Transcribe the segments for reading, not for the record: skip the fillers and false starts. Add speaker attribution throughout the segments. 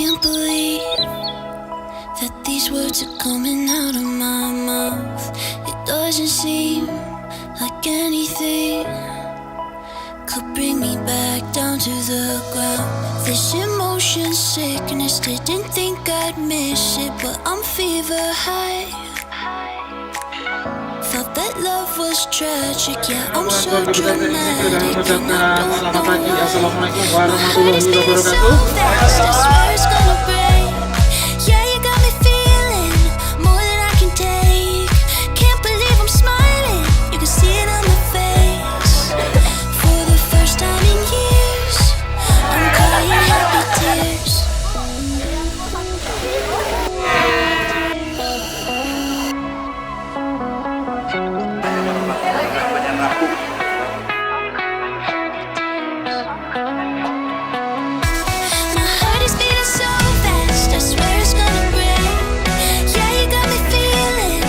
Speaker 1: can't believe that these words are coming out of my mouth. It doesn't seem like anything could bring me back down to the ground. This emotion sickness, didn't think I'd miss it, but I'm fever high. Thought that love was tragic, yeah, I'm so dramatic, and I don't know why. My heart is beating so fast, I swear it's gonna break. Yeah, you got me feeling more than I can take. Can't believe I'm smiling, you can see it on my face. For the first time in years, I'm crying happy tears. My heart is beating so fast, I swear it's gonna break. Yeah, you got me feeling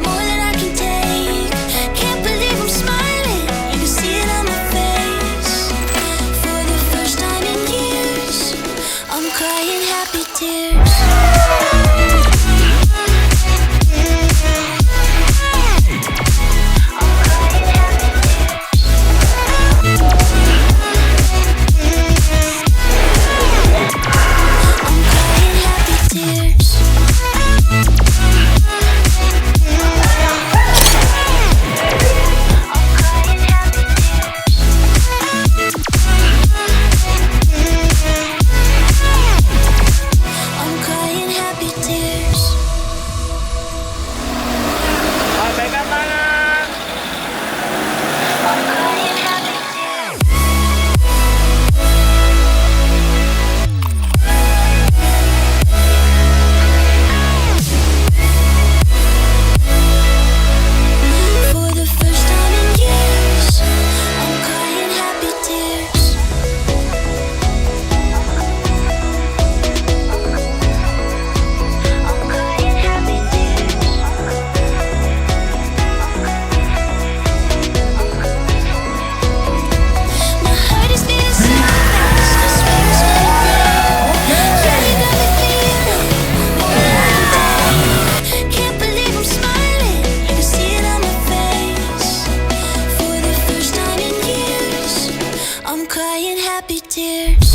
Speaker 1: more than I can take. Can't believe I'm smiling, you can see it on my face. For the first time in years, I'm crying happy tears. I'm crying happy tears. I'm crying happy tears.
Speaker 2: Pegang tangan.
Speaker 1: I'm crying happy tears. For the first time in years, I'm crying happy tears. I'm crying happy tears. My heart is beating so fast, I swear it's gonna break. Yeah, you got me feeling more than I can take. Can't believe I'm smiling, you can see it on my face. For the first time in years, I'm crying happy tears.